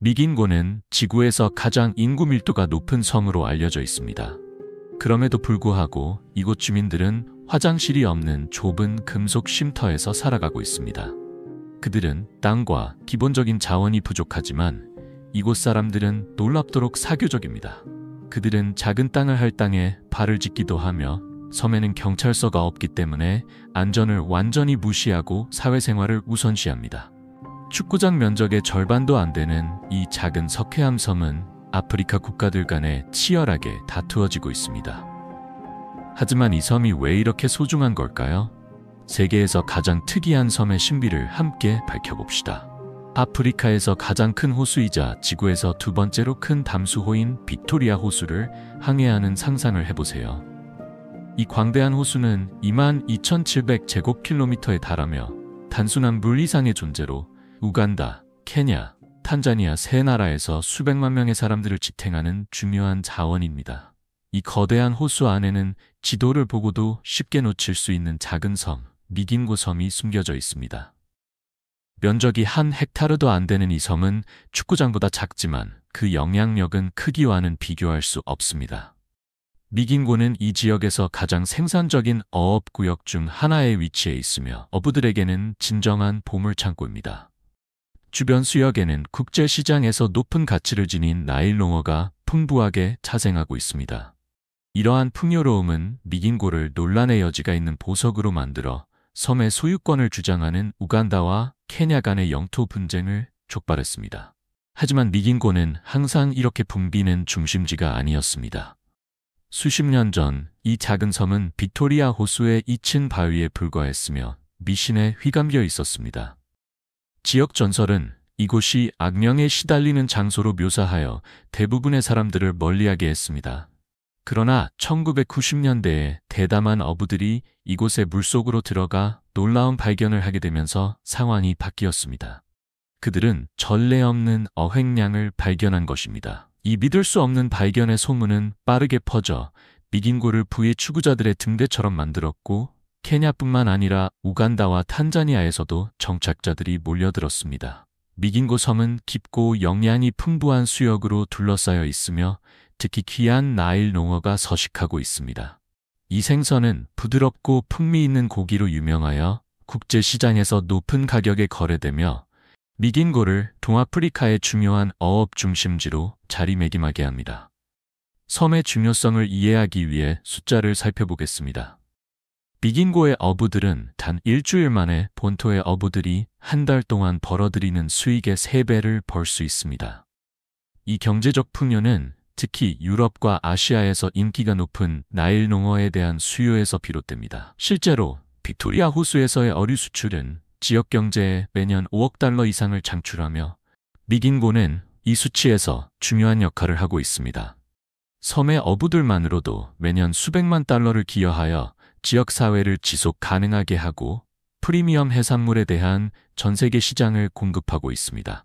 미긴고는 지구에서 가장 인구 밀도가 높은 섬으로 알려져 있습니다. 그럼에도 불구하고 이곳 주민들은 화장실이 없는 좁은 금속 쉼터에서 살아가고 있습니다. 그들은 땅과 기본적인 자원이 부족하지만 이곳 사람들은 놀랍도록 사교적입니다. 그들은 작은 땅을 할당해 발을 짓기도 하며 섬에는 경찰서가 없기 때문에 안전을 완전히 무시하고 사회생활을 우선시합니다. 축구장 면적의 절반도 안 되는 이 작은 석회암 섬은 아프리카 국가들 간에 치열하게 다투어지고 있습니다. 하지만 이 섬이 왜 이렇게 소중한 걸까요? 세계에서 가장 특이한 섬의 신비를 함께 밝혀봅시다. 아프리카에서 가장 큰 호수이자 지구에서 두 번째로 큰 담수호인 빅토리아 호수를 항해하는 상상을 해보세요. 이 광대한 호수는 22,700제곱킬로미터에 달하며 단순한 물 이상의 존재로 우간다, 케냐, 탄자니아 세 나라에서 수백만 명의 사람들을 지탱하는 중요한 자원입니다. 이 거대한 호수 안에는 지도를 보고도 쉽게 놓칠 수 있는 작은 섬, 미긴고 섬이 숨겨져 있습니다. 면적이 1헥타르도 안 되는 이 섬은 축구장보다 작지만 그 영향력은 크기와는 비교할 수 없습니다. 미긴고는 이 지역에서 가장 생산적인 어업구역 중 하나에 위치해 있으며 어부들에게는 진정한 보물창고입니다. 주변 수역에는 국제시장에서 높은 가치를 지닌 나일농어가 풍부하게 자생하고 있습니다. 이러한 풍요로움은 미긴고를 논란의 여지가 있는 보석으로 만들어 섬의 소유권을 주장하는 우간다와 케냐 간의 영토 분쟁을 촉발했습니다. 하지만 미긴고는 항상 이렇게 붐비는 중심지가 아니었습니다. 수십 년 전 이 작은 섬은 빅토리아 호수의 2층 바위에 불과했으며 미신에 휘감겨 있었습니다. 지역 전설은 이곳이 악령에 시달리는 장소로 묘사하여 대부분의 사람들을 멀리하게 했습니다. 그러나 1990년대에 대담한 어부들이 이곳의 물속으로 들어가 놀라운 발견을 하게 되면서 상황이 바뀌었습니다. 그들은 전례 없는 어획량을 발견한 것입니다. 이 믿을 수 없는 발견의 소문은 빠르게 퍼져 미긴고를 부의 추구자들의 등대처럼 만들었고 케냐뿐만 아니라 우간다와 탄자니아에서도 정착자들이 몰려들었습니다. 미긴고 섬은 깊고 영양이 풍부한 수역으로 둘러싸여 있으며 특히 귀한 나일 농어가 서식하고 있습니다. 이 생선은 부드럽고 풍미 있는 고기로 유명하여 국제시장에서 높은 가격에 거래되며 미긴고를 동아프리카의 중요한 어업 중심지로 자리매김하게 합니다. 섬의 중요성을 이해하기 위해 숫자를 살펴보겠습니다. 미긴고의 어부들은 단 일주일 만에 본토의 어부들이 한 달 동안 벌어들이는 수익의 3배를 벌 수 있습니다. 이 경제적 풍요는 특히 유럽과 아시아에서 인기가 높은 나일 농어에 대한 수요에서 비롯됩니다. 실제로 빅토리아 호수에서의 어류 수출은 지역 경제에 매년 5억 달러 이상을 창출하며 미긴고는 이 수치에서 중요한 역할을 하고 있습니다. 섬의 어부들만으로도 매년 수백만 달러를 기여하여 지역 사회를 지속 가능하게 하고 프리미엄 해산물에 대한 전 세계 시장을 공급하고 있습니다.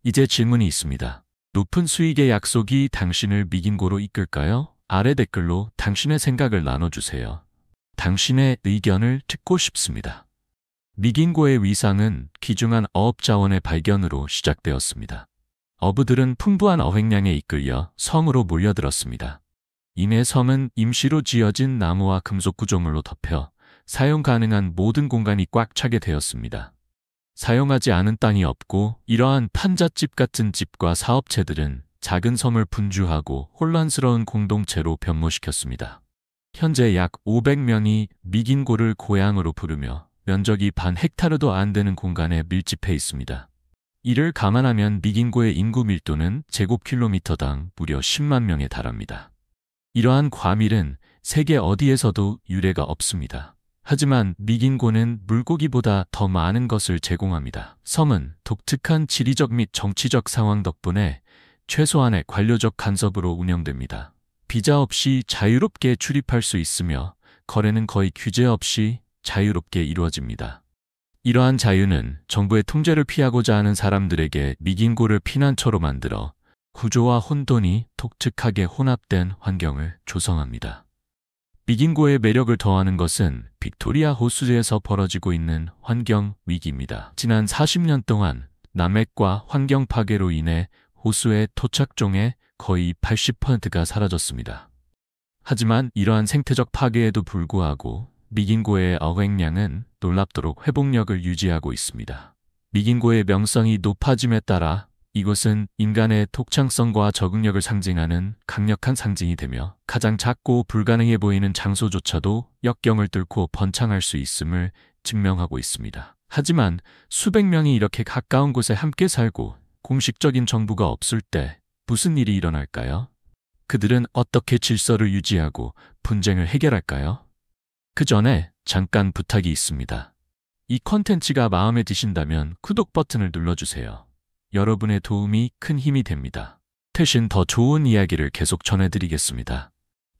이제 질문이 있습니다. 높은 수익의 약속이 당신을 미긴고로 이끌까요? 아래 댓글로 당신의 생각을 나눠주세요. 당신의 의견을 듣고 싶습니다. 미긴고의 위상은 귀중한 어업 자원의 발견으로 시작되었습니다. 어부들은 풍부한 어획량에 이끌려 섬으로 몰려들었습니다. 이내 섬은 임시로 지어진 나무와 금속 구조물로 덮여 사용 가능한 모든 공간이 꽉 차게 되었습니다. 사용하지 않은 땅이 없고 이러한 판잣집 같은 집과 사업체들은 작은 섬을 분주하고 혼란스러운 공동체로 변모시켰습니다. 현재 약 500명이 미긴고를 고향으로 부르며 면적이 0.5헥타르도 안 되는 공간에 밀집해 있습니다. 이를 감안하면 미긴고의 인구 밀도는 제곱킬로미터당 무려 10만 명에 달합니다. 이러한 과밀은 세계 어디에서도 유례가 없습니다. 하지만 미긴고는 물고기보다 더 많은 것을 제공합니다. 섬은 독특한 지리적 및 정치적 상황 덕분에 최소한의 관료적 간섭으로 운영됩니다. 비자 없이 자유롭게 출입할 수 있으며 거래는 거의 규제 없이 자유롭게 이루어집니다. 이러한 자유는 정부의 통제를 피하고자 하는 사람들에게 미긴고를 피난처로 만들어 구조와 혼돈이 독특하게 혼합된 환경을 조성합니다. 미긴고의 매력을 더하는 것은 빅토리아 호수에서 벌어지고 있는 환경 위기입니다. 지난 40년 동안 남핵과 환경 파괴로 인해 호수의 토착종의 거의 80%가 사라졌습니다. 하지만 이러한 생태적 파괴에도 불구하고 미긴고의 어획량은 놀랍도록 회복력을 유지하고 있습니다. 미긴고의 명성이 높아짐에 따라 이곳은 인간의 독창성과 적응력을 상징하는 강력한 상징이 되며 가장 작고 불가능해 보이는 장소조차도 역경을 뚫고 번창할 수 있음을 증명하고 있습니다. 하지만 수백 명이 이렇게 가까운 곳에 함께 살고 공식적인 정부가 없을 때 무슨 일이 일어날까요? 그들은 어떻게 질서를 유지하고 분쟁을 해결할까요? 그 전에 잠깐 부탁이 있습니다. 이 컨텐츠가 마음에 드신다면 구독 버튼을 눌러주세요. 여러분의 도움이 큰 힘이 됩니다. 대신 더 좋은 이야기를 계속 전해드리겠습니다.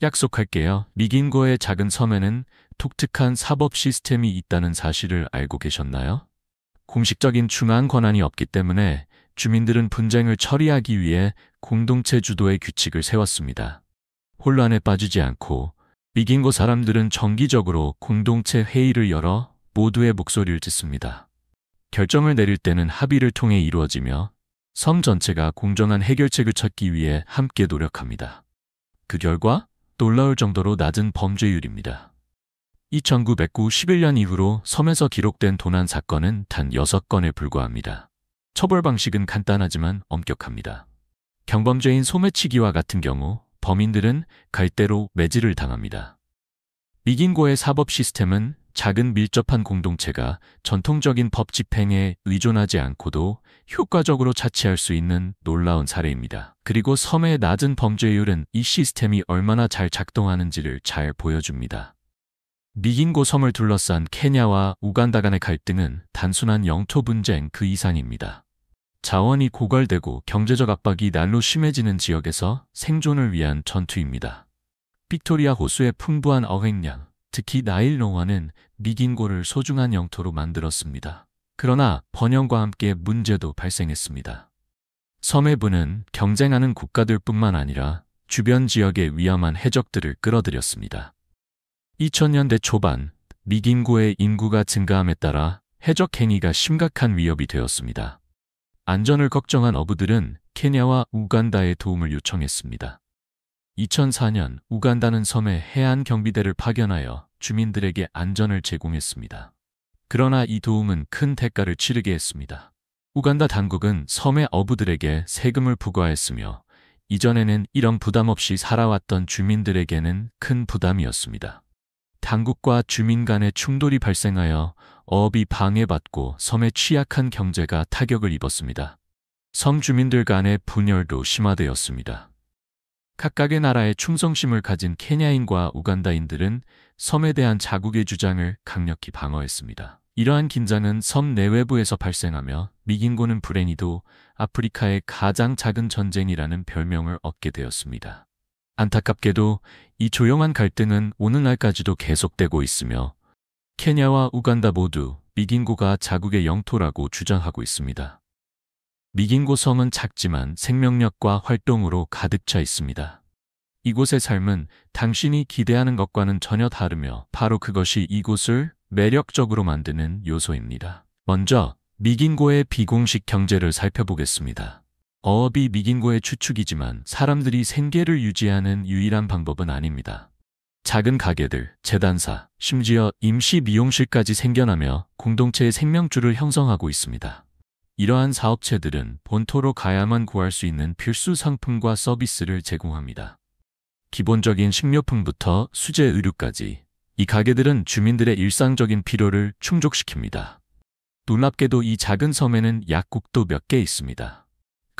약속할게요. 미긴고의 작은 섬에는 독특한 사법 시스템이 있다는 사실을 알고 계셨나요? 공식적인 중앙 권한이 없기 때문에 주민들은 분쟁을 처리하기 위해 공동체 주도의 규칙을 세웠습니다. 혼란에 빠지지 않고 미긴고 사람들은 정기적으로 공동체 회의를 열어 모두의 목소리를 듣습니다. 결정을 내릴 때는 합의를 통해 이루어지며 섬 전체가 공정한 해결책을 찾기 위해 함께 노력합니다. 그 결과 놀라울 정도로 낮은 범죄율입니다. 1991년 이후로 섬에서 기록된 도난 사건은 단 6건에 불과합니다. 처벌 방식은 간단하지만 엄격합니다. 경범죄인 소매치기와 같은 경우 범인들은 갈대로 매질을 당합니다. 미긴고의 사법 시스템은 작은 밀접한 공동체가 전통적인 법 집행에 의존하지 않고도 효과적으로 자치할 수 있는 놀라운 사례입니다. 그리고 섬의 낮은 범죄율은 이 시스템이 얼마나 잘 작동하는지를 잘 보여줍니다. 미긴고 섬을 둘러싼 케냐와 우간다 간의 갈등은 단순한 영토 분쟁 그 이상입니다. 자원이 고갈되고 경제적 압박이 날로 심해지는 지역에서 생존을 위한 전투입니다. 빅토리아 호수의 풍부한 어획량, 특히 나일 농어는 미긴고를 소중한 영토로 만들었습니다. 그러나 번영과 함께 문제도 발생했습니다. 섬의 부는 경쟁하는 국가들뿐만 아니라 주변 지역의 위험한 해적들을 끌어들였습니다. 2000년대 초반 미긴고의 인구가 증가함에 따라 해적 행위가 심각한 위협이 되었습니다. 안전을 걱정한 어부들은 케냐와 우간다의 도움을 요청했습니다. 2004년 우간다는 섬에 해안 경비대를 파견하여 주민들에게 안전을 제공했습니다. 그러나 이 도움은 큰 대가를 치르게 했습니다. 우간다 당국은 섬의 어부들에게 세금을 부과했으며 이전에는 이런 부담 없이 살아왔던 주민들에게는 큰 부담이었습니다. 당국과 주민 간의 충돌이 발생하여 어업이 방해받고 섬의 취약한 경제가 타격을 입었습니다. 섬 주민들 간의 분열도 심화되었습니다. 각각의 나라에 충성심을 가진 케냐인과 우간다인들은 섬에 대한 자국의 주장을 강력히 방어했습니다. 이러한 긴장은 섬 내외부에서 발생하며 미긴고는 불행히도 아프리카의 가장 작은 전쟁이라는 별명을 얻게 되었습니다. 안타깝게도 이 조용한 갈등은 오늘날까지도 계속되고 있으며 케냐와 우간다 모두 미긴고가 자국의 영토라고 주장하고 있습니다. 미긴고 섬은 작지만 생명력과 활동으로 가득 차 있습니다. 이곳의 삶은 당신이 기대하는 것과는 전혀 다르며 바로 그것이 이곳을 매력적으로 만드는 요소입니다. 먼저 미긴고의 비공식 경제를 살펴보겠습니다. 어업이 미긴고의 주축이지만 사람들이 생계를 유지하는 유일한 방법은 아닙니다. 작은 가게들, 재단사, 심지어 임시 미용실까지 생겨나며 공동체의 생명줄을 형성하고 있습니다. 이러한 사업체들은 본토로 가야만 구할 수 있는 필수 상품과 서비스를 제공합니다. 기본적인 식료품부터 수제 의류까지 이 가게들은 주민들의 일상적인 필요를 충족시킵니다. 놀랍게도 이 작은 섬에는 약국도 몇 개 있습니다.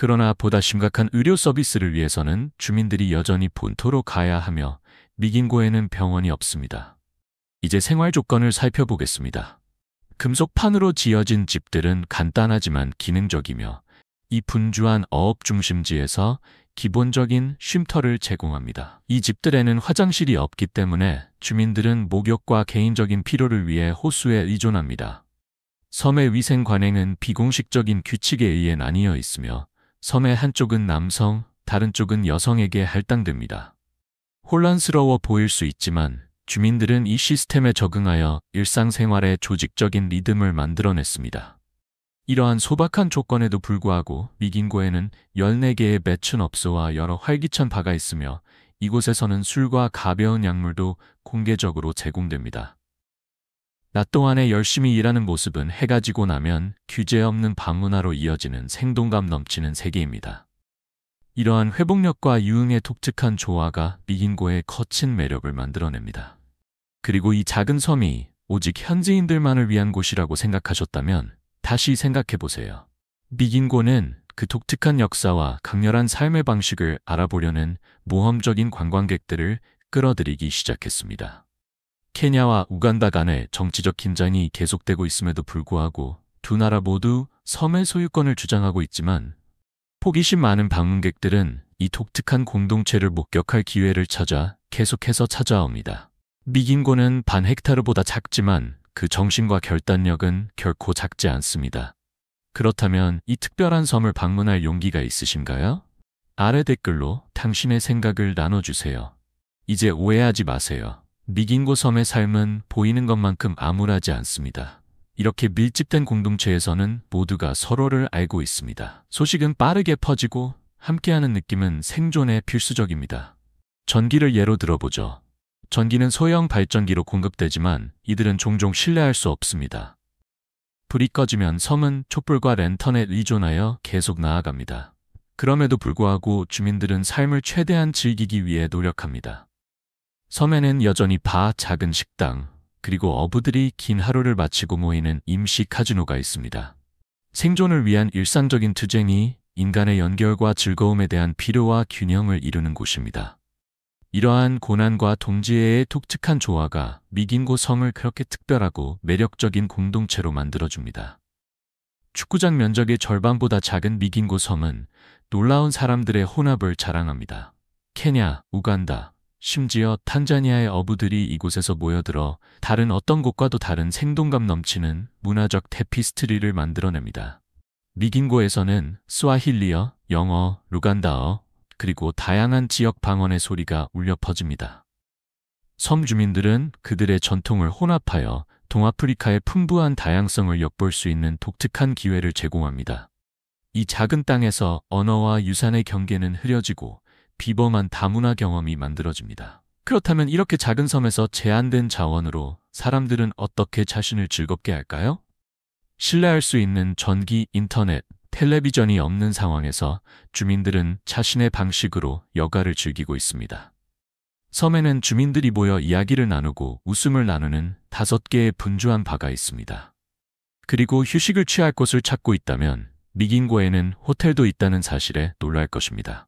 그러나 보다 심각한 의료 서비스를 위해서는 주민들이 여전히 본토로 가야 하며 미긴고에는 병원이 없습니다. 이제 생활 조건을 살펴보겠습니다. 금속판으로 지어진 집들은 간단하지만 기능적이며 이 분주한 어업 중심지에서 기본적인 쉼터를 제공합니다. 이 집들에는 화장실이 없기 때문에 주민들은 목욕과 개인적인 필요를 위해 호수에 의존합니다. 섬의 위생 관행은 비공식적인 규칙에 의해 나뉘어 있으며 섬의 한쪽은 남성, 다른 쪽은 여성에게 할당됩니다. 혼란스러워 보일 수 있지만 주민들은 이 시스템에 적응하여 일상생활의 조직적인 리듬을 만들어냈습니다. 이러한 소박한 조건에도 불구하고 미긴고에는 14개의 매춘업소와 여러 활기찬 바가 있으며 이곳에서는 술과 가벼운 약물도 공개적으로 제공됩니다. 낮 동안에 열심히 일하는 모습은 해가 지고 나면 규제 없는 밤문화로 이어지는 생동감 넘치는 세계입니다. 이러한 회복력과 유흥의 독특한 조화가 미긴고의 거친 매력을 만들어냅니다. 그리고 이 작은 섬이 오직 현지인들만을 위한 곳이라고 생각하셨다면 다시 생각해보세요. 미긴고는 그 독특한 역사와 강렬한 삶의 방식을 알아보려는 모험적인 관광객들을 끌어들이기 시작했습니다. 케냐와 우간다 간의 정치적 긴장이 계속되고 있음에도 불구하고 두 나라 모두 섬의 소유권을 주장하고 있지만 호기심 많은 방문객들은 이 독특한 공동체를 목격할 기회를 찾아 계속해서 찾아옵니다. 미긴고는 반 헥타르보다 작지만 그 정신과 결단력은 결코 작지 않습니다. 그렇다면 이 특별한 섬을 방문할 용기가 있으신가요? 아래 댓글로 당신의 생각을 나눠주세요. 이제 오해하지 마세요. 미긴고 섬의 삶은 보이는 것만큼 암울하지 않습니다. 이렇게 밀집된 공동체에서는 모두가 서로를 알고 있습니다. 소식은 빠르게 퍼지고 함께하는 느낌은 생존에 필수적입니다. 전기를 예로 들어보죠. 전기는 소형 발전기로 공급되지만 이들은 종종 신뢰할 수 없습니다. 불이 꺼지면 섬은 촛불과 랜턴에 의존하여 계속 나아갑니다. 그럼에도 불구하고 주민들은 삶을 최대한 즐기기 위해 노력합니다. 섬에는 여전히 바, 작은 식당, 그리고 어부들이 긴 하루를 마치고 모이는 임시 카지노가 있습니다. 생존을 위한 일상적인 투쟁이 인간의 연결과 즐거움에 대한 필요와 균형을 이루는 곳입니다. 이러한 고난과 동지애의 독특한 조화가 미긴고 섬을 그렇게 특별하고 매력적인 공동체로 만들어줍니다. 축구장 면적의 절반보다 작은 미긴고 섬은 놀라운 사람들의 혼합을 자랑합니다. 케냐, 우간다, 심지어 탄자니아의 어부들이 이곳에서 모여들어 다른 어떤 곳과도 다른 생동감 넘치는 문화적 테피스트리를 만들어냅니다. 미긴고에서는 스와힐리어, 영어, 루간다어, 그리고 다양한 지역 방언의 소리가 울려 퍼집니다. 섬 주민들은 그들의 전통을 혼합하여 동아프리카의 풍부한 다양성을 엿볼 수 있는 독특한 기회를 제공합니다. 이 작은 땅에서 언어와 유산의 경계는 흐려지고 비범한 다문화 경험이 만들어집니다. 그렇다면 이렇게 작은 섬에서 제한된 자원으로 사람들은 어떻게 자신을 즐겁게 할까요? 신뢰할 수 있는 전기, 인터넷, 텔레비전이 없는 상황에서 주민들은 자신의 방식으로 여가를 즐기고 있습니다. 섬에는 주민들이 모여 이야기를 나누고 웃음을 나누는 5개의 분주한 바가 있습니다. 그리고 휴식을 취할 곳을 찾고 있다면 미긴고에는 호텔도 있다는 사실에 놀랄 것입니다.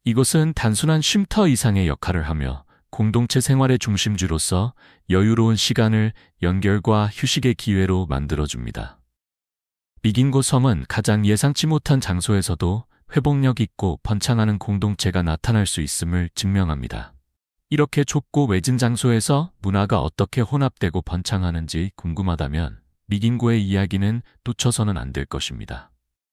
이곳은 단순한 쉼터 이상의 역할을 하며 공동체 생활의 중심지로서 여유로운 시간을 연결과 휴식의 기회로 만들어줍니다. 미긴고 섬은 가장 예상치 못한 장소에서도 회복력 있고 번창하는 공동체가 나타날 수 있음을 증명합니다. 이렇게 좁고 외진 장소에서 문화가 어떻게 혼합되고 번창하는지 궁금하다면 미긴고의 이야기는 놓쳐서는 안 될 것입니다.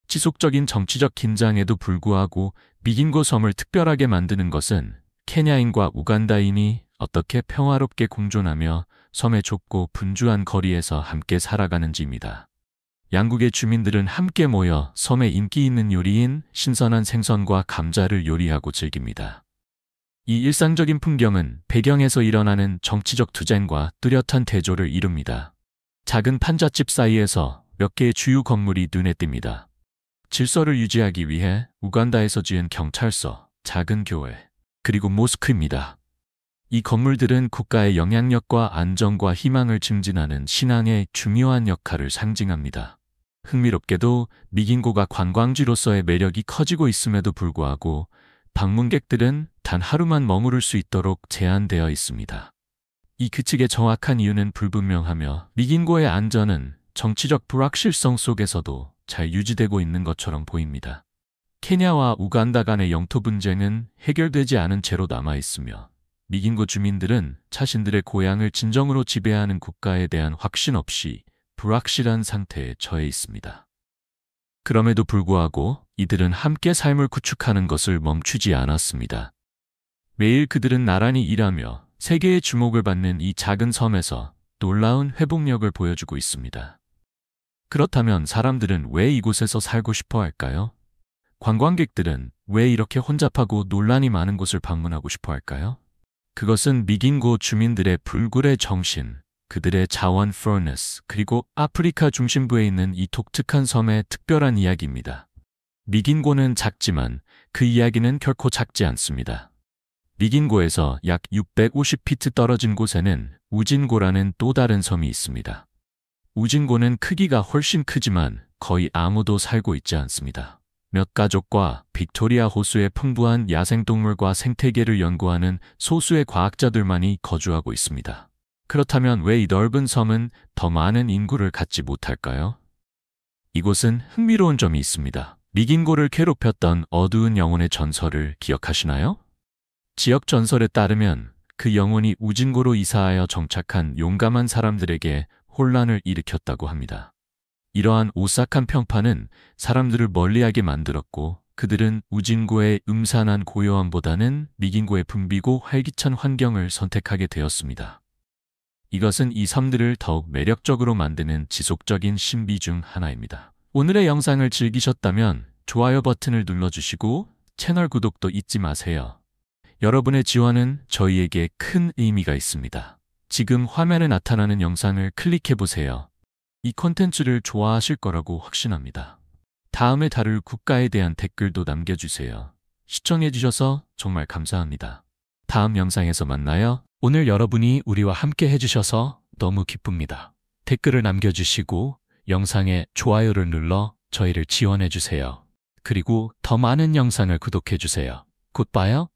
지속적인 정치적 긴장에도 불구하고 미긴고 섬을 특별하게 만드는 것은 케냐인과 우간다인이 어떻게 평화롭게 공존하며 섬의 좁고 분주한 거리에서 함께 살아가는지입니다. 양국의 주민들은 함께 모여 섬의 인기 있는 요리인 신선한 생선과 감자를 요리하고 즐깁니다. 이 일상적인 풍경은 배경에서 일어나는 정치적 투쟁과 뚜렷한 대조를 이룹니다. 작은 판잣집 사이에서 몇 개의 주요 건물이 눈에 띕니다. 질서를 유지하기 위해 우간다에서 지은 경찰서, 작은 교회, 그리고 모스크입니다. 이 건물들은 국가의 영향력과 안정과 희망을 증진하는 신앙의 중요한 역할을 상징합니다. 흥미롭게도 미긴고가 관광지로서의 매력이 커지고 있음에도 불구하고 방문객들은 단 하루만 머무를 수 있도록 제한되어 있습니다. 이 규칙의 정확한 이유는 불분명하며 미긴고의 안전은 정치적 불확실성 속에서도 잘 유지되고 있는 것처럼 보입니다. 케냐와 우간다 간의 영토 분쟁은 해결되지 않은 채로 남아있으며 미긴고 주민들은 자신들의 고향을 진정으로 지배하는 국가에 대한 확신 없이 불확실한 상태에 처해 있습니다. 그럼에도 불구하고 이들은 함께 삶을 구축하는 것을 멈추지 않았습니다. 매일 그들은 나란히 일하며 세계의 주목을 받는 이 작은 섬에서 놀라운 회복력을 보여주고 있습니다. 그렇다면 사람들은 왜 이곳에서 살고 싶어 할까요? 관광객들은 왜 이렇게 혼잡하고 논란이 많은 곳을 방문하고 싶어 할까요? 그것은 미긴고 주민들의 불굴의 정신, 그들의 자원 furnace, 그리고 아프리카 중심부에 있는 이 독특한 섬의 특별한 이야기입니다. 미긴고는 작지만 그 이야기는 결코 작지 않습니다. 미긴고에서 약 650피트 떨어진 곳에는 우진고라는 또 다른 섬이 있습니다. 우진고는 크기가 훨씬 크지만 거의 아무도 살고 있지 않습니다. 몇 가족과 빅토리아 호수의 풍부한 야생동물과 생태계를 연구하는 소수의 과학자들만이 거주하고 있습니다. 그렇다면 왜 이 넓은 섬은 더 많은 인구를 갖지 못할까요? 이곳은 흥미로운 점이 있습니다. 미긴고를 괴롭혔던 어두운 영혼의 전설을 기억하시나요? 지역 전설에 따르면 그 영혼이 우진고로 이사하여 정착한 용감한 사람들에게 혼란을 일으켰다고 합니다. 이러한 오싹한 평판은 사람들을 멀리하게 만들었고 그들은 우진고의 음산한 고요함보다는 미긴고의 붐비고 활기찬 환경을 선택하게 되었습니다. 이것은 이 섬들을 더욱 매력적으로 만드는 지속적인 신비 중 하나입니다. 오늘의 영상을 즐기셨다면 좋아요 버튼을 눌러주시고 채널 구독도 잊지 마세요. 여러분의 지원은 저희에게 큰 의미가 있습니다. 지금 화면에 나타나는 영상을 클릭해보세요. 이 콘텐츠를 좋아하실 거라고 확신합니다. 다음에 다룰 국가에 대한 댓글도 남겨주세요. 시청해주셔서 정말 감사합니다. 다음 영상에서 만나요. 오늘 여러분이 우리와 함께 해주셔서 너무 기쁩니다. 댓글을 남겨주시고 영상에 좋아요를 눌러 저희를 지원해주세요. 그리고 더 많은 영상을 구독해주세요. 곧 봐요.